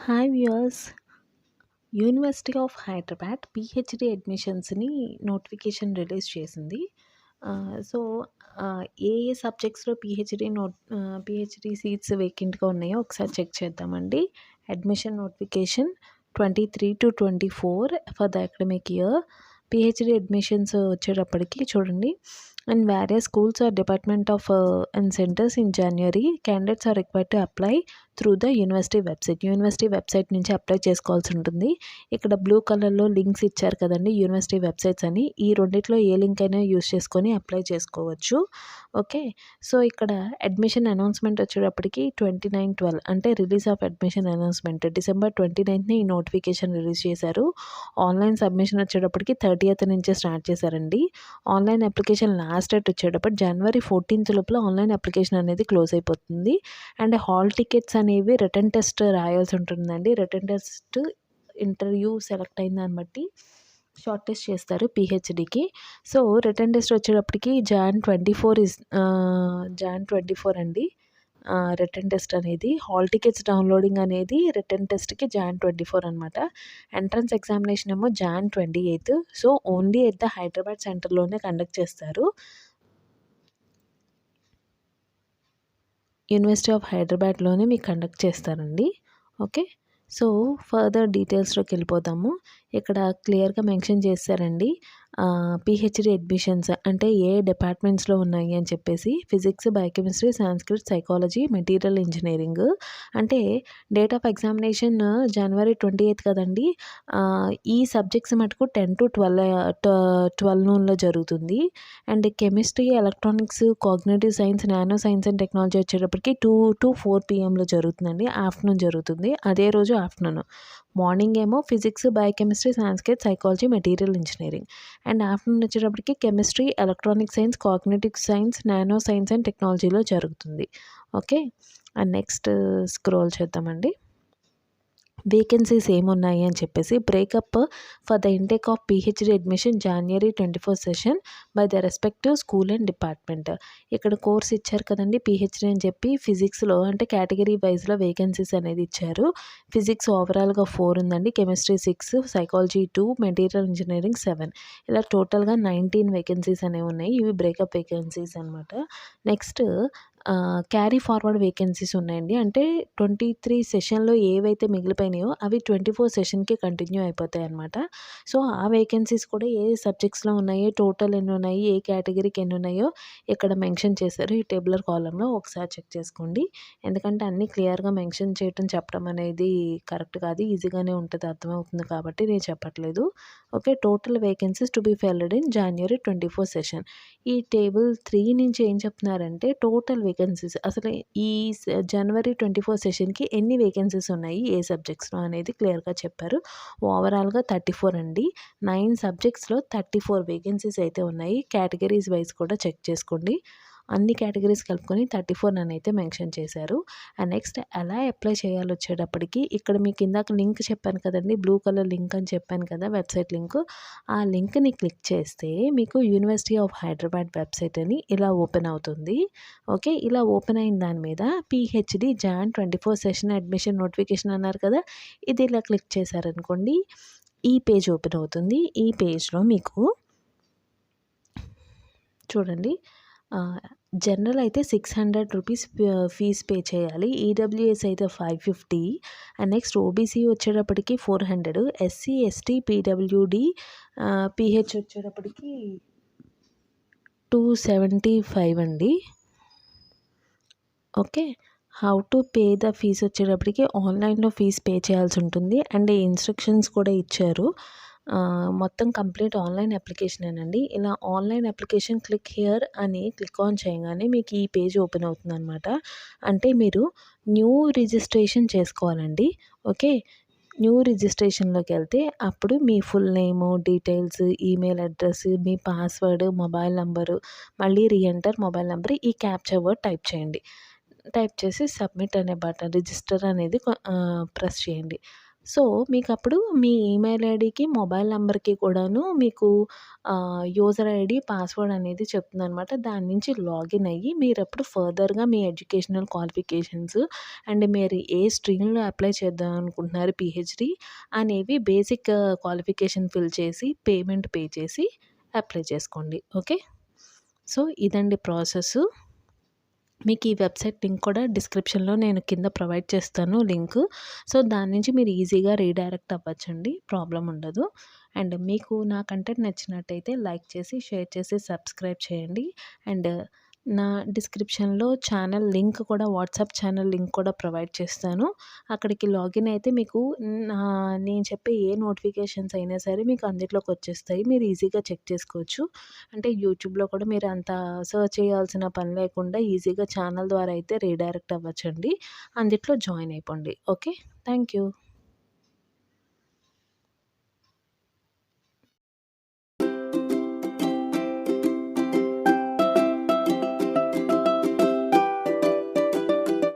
Hi viewers. University of Hyderabad PhD అడ్మిషన్స్‌ని notification release చేసింది. So, ఏ ఏ సబ్జెక్ట్స్‌లో పీహెచ్‌డీ సీట్స్ వేకెంట్‌గా ఉన్నాయో ఒకసారి చెక్ చేద్దామండి. Admission notification 23-24 for the academic year. PhD admissions వచ్చేటప్పటికి చూడండి. And various schools or department of and centres in January candidates are required to apply through the university website. University website నుంచి apply చేసుకోవాల్సి ఉంటుంది. ఇక్కడ blue కలర్‌లో links ఇచ్చారు కదండీ university websites అని. ఈ రెండిట్లో ఏ లింక్ అయినా యూజ్ చేసుకొని అప్లై చేసుకోవచ్చు. ఓకే. సో, ఇక్కడ అడ్మిషన్ అనౌన్స్‌మెంట్ వచ్చేటప్పటికి 29/12 అంటే release of admission announcement December 29న ఈ నోటిఫికేషన్ రిలీజ్ చేశారు. ఆన్లైన్ సబ్మిషన్ వచ్చేటప్పటికి 30th నుంచే స్టార్ట్ చేశారండి. ఆన్లైన్ అప్లికేషన్ లాస్ట్ డేట్ వచ్చేటప్పుడు జనవరి 14th లోపల ఆన్లైన్ అప్లికేషన్ అనేది క్లోజ్ అయిపోతుంది. అండ్ హాల్ టికెట్స్ అనేవి రిటన్ టెస్ట్ రాయాల్సి ఉంటుందండి. రిటన్ టెస్ట్ ఇంటర్వ్యూ సెలెక్ట్ అయిన దాన్ని బట్టి షార్ట్ టెస్ట్ చేస్తారు పీహెచ్‌డీకి. సో, రిటన్ టెస్ట్ వచ్చేటప్పటికి జాన్ 24 అండి. రిటన్ టెస్ట్ అనేది. హాల్ టికెట్స్ డౌన్లోడింగ్ అనేది రిటన్ టెస్ట్‌కి జాన్ 24 అనమాట. ఎంట్రన్స్ ఎగ్జామినేషన్ ఏమో Jan 28. So, only at the Hyderabad సెంటర్‌లోనే కండక్ట్ చేస్తారు. యూనివర్సిటీ ఆఫ్ హైదరాబాద్‌లోనే మీకు కండక్ట్ చేస్తారండి. ఓకే. సో, ఫర్దర్ డీటెయిల్స్‌లోకి వెళ్ళిపోతాము. ఇక్కడ క్లియర్‌గా మెన్షన్ చేశారండి. పీహెచ్‌డీ అడ్మిషన్స్ అంటే ఏ డిపార్ట్మెంట్స్‌లో ఉన్నాయి అని చెప్పేసి physics, biochemistry, Sanskrit, psychology, material engineering. అంటే డేట్ ఆఫ్ ఎగ్జామినేషన్ జనవరి 28 కదండీ. ఈ సబ్జెక్ట్స్ మటుకు 10-12 నూన్‌లో జరుగుతుంది. And chemistry, electronics, cognitive science, nano science and technology వచ్చేటప్పటికి 2-4 పీఎంలో జరుగుతుందండి. ఆఫ్టర్నూన్ జరుగుతుంది. అదే రోజు ఆఫ్టర్నూన్. మార్నింగ్ ఏమో physics, biochemistry, Sanskrit, psychology, material engineering. And afternoon వచ్చేటప్పటికి chemistry, electronic science, cognitive science, nano science and టెక్నాలజీలో జరుగుతుంది. ఓకే. అండ్ నెక్స్ట్ స్క్రోల్ చేద్దామండి. వేకెన్సీస్ ఏమున్నాయి అని చెప్పేసి breakup for the intake of PhD admission January 24 session by the respective school and department. ఇక్కడ course ఇచ్చారు కదండీ పీహెచ్‌డీ అని చెప్పి ఫిజిక్స్‌లో అంటే కేటగిరీ వైస్‌లో వేకెన్సీస్ అనేది ఇచ్చారు. ఫిజిక్స్ ఓవరాల్‌గా 4 ఉందండి. కెమిస్ట్రీ 6, సైకాలజీ 2, మెటీరియల్ ఇంజినీరింగ్ 7 ఇలా టోటల్‌గా 19 వేకెన్సీస్ అనేవి ఉన్నాయి. ఇవి బ్రేకప్ వేకెన్సీస్ అనమాట. నెక్స్ట్ క్యారీ ఫార్వర్డ్ వేకెన్సీస్ ఉన్నాయండి. అంటే 23 సెషన్‌లో ఏవైతే మిగిలిపోయినాయో అవి 24 సెషన్‌కి కంటిన్యూ అయిపోతాయన్నమాట. సో, ఆ వేకెన్సీస్ కూడా ఏ సబ్జెక్ట్స్‌లో ఉన్నాయి, టోటల్ ఎన్ని ఉన్నాయి, ఏ కేటగిరీకి ఎన్ని ఉన్నాయో ఇక్కడ మెన్షన్ చేశారు. ఈ టేబులర్ కాలమ్‌లో ఒకసారి చెక్ చేసుకోండి. ఎందుకంటే అన్నీ క్లియర్‌గా మెన్షన్ చేయటం, చెప్పడం అనేది కరెక్ట్ కాదు. ఈజీగానే ఉంటది, అర్థమవుతుంది కాబట్టి నేను చెప్పట్లేదు. Okay. Total vacancies to be filled in January 24 session. ఈ టేబుల్ 3 నుంచి ఏం చెప్తున్నారంటే టోటల్ వేకెన్సీస్ అసలు ఈ జనవరి 24 సెషన్‌కి ఎన్ని వేకెన్సీస్ ఉన్నాయి, ఏ సబ్జెక్ట్స్‌లో అనేది క్లియర్‌గా చెప్పారు. ఓవరాల్‌గా 34 అండి. 9 సబ్జెక్ట్స్‌లో 34 వేకెన్సీస్ అయితే ఉన్నాయి. కేటగిరీస్ వైస్ కూడా చెక్ చేసుకోండి. అన్ని కేటగిరీస్ కలుపుకొని 34 అయితే మెన్షన్ చేశారు. అండ్ నెక్స్ట్ ఎలా అప్లై చేయాలొచ్చేటప్పటికి ఇక్కడ మీకు ఇందాక లింక్ చెప్పాను కదండీ. బ్లూ కలర్ లింక్ అని చెప్పాను కదా, వెబ్సైట్ లింక్. ఆ లింక్‌ని క్లిక్ చేస్తే మీకు యూనివర్సిటీ ఆఫ్ హైదరాబాద్ వెబ్సైట్ అని ఇలా ఓపెన్ అవుతుంది. ఓకే. ఇలా ఓపెన్ అయిన దాని మీద PhD Jan 24 session admission notification అన్నారు కదా, ఇది ఇలా క్లిక్ చేశారనుకోండి ఈ పేజ్ ఓపెన్ అవుతుంది. ఈ పేజ్‌లో మీకు చూడండి జనరల్ అయితే 600 రూపీస్ ఫీజ్ పే చేయాలి. ఈడబ్ల్యూఎస్ అయితే 550 అండ్ నెక్స్ట్ ఓబీసీ వచ్చేటప్పటికి 400, ఎస్సీ, ఎస్టీ, పీడబ్ల్యూడీ, పీహెచ్ వచ్చేటప్పటికి 275 అండి. Okay. How to pay the fees వచ్చేటప్పటికి ఆన్లైన్‌లో ఫీజ్ పే చేయాల్సి ఉంటుంది. అండ్ ఇన్స్ట్రక్షన్స్ కూడా ఇచ్చారు. మొత్తం కంప్లీట్ ఆన్లైన్ అప్లికేషనేనండి. ఇలా ఆన్లైన్ అప్లికేషన్ క్లిక్ హియర్ అని క్లిక్ ఆన్ చేయగానే మీకు ఈ పేజ్ ఓపెన్ అవుతుందనమాట. అంటే మీరు న్యూ రిజిస్ట్రేషన్ చేసుకోవాలండి. ఓకే. న్యూ రిజిస్ట్రేషన్‌లోకి వెళ్తే అప్పుడు మీ full name, details, email address, మీ పాస్వర్డ్, మొబైల్ నంబరు, మళ్ళీ రీఎంటర్ మొబైల్ నంబర్, ఈ క్యాప్చా వర్డ్ టైప్ చేయండి. టైప్ చేసి సబ్మిట్ అనే బటన్ రిజిస్టర్ అనేది ప్రెస్ చేయండి. సో, మీకప్పుడు మీ ఈమెయిల్ ఐడీకి, మొబైల్ నంబర్‌కి కూడాను మీకు యూజర్ ఐడీ, పాస్వర్డ్ అనేది చెప్తుందనమాట. దాని నుంచి లాగిన్ అయ్యి మీరప్పుడు ఫర్దర్‌గా మీ ఎడ్యుకేషనల్ క్వాలిఫికేషన్స్ అండ్ మీరు ఏ స్ట్రీమ్‌లో అప్లై చేద్దాం అనుకుంటున్నారు పీహెచ్‌డీ అనేవి బేసిక్ క్వాలిఫికేషన్ ఫిల్ చేసి, పేమెంట్ పే చేసి అప్లై చేసుకోండి. ఓకే. సో, ఇదండి ప్రాసెసు. మీకు ఈ వెబ్‌సైట్ లింక్ కూడా డిస్క్రిప్షన్‌లో నేను కింద ప్రొవైడ్ చేస్తాను లింకు. సో, దాని నుంచి మీరు ఈజీగా రీడైరెక్ట్ అవ్వచ్చండి. ప్రాబ్లమ్ ఉండదు. అండ్ మీకు నా కంటెంట్ నచ్చినట్టయితే లైక్ చేసి, షేర్ చేసి, సబ్స్క్రైబ్ చేయండి. అండ్ నా డిస్క్రిప్షన్‌లో ఛానల్ లింక్ కూడా వాట్సాప్ ఛానల్ లింక్ కూడా ప్రొవైడ్ చేస్తాను. అక్కడికి లాగిన్ అయితే మీకు నా నేను చెప్పే ఏ నోటిఫికేషన్స్ అయినా సరే మీకు అందులోకి వచ్చేస్తాయి. మీరు ఈజీగా చెక్ చేసుకోవచ్చు. అంటే యూట్యూబ్‌లో కూడా మీరు అంత సెర్చ్ చేయాల్సిన పని లేకుండా ఈజీగా ఛానల్ ద్వారా అయితే రీడైరెక్ట్ అవ్వచ్చండి. అందుట్లో జాయిన్ అయిపోండి. ఓకే. Thank you.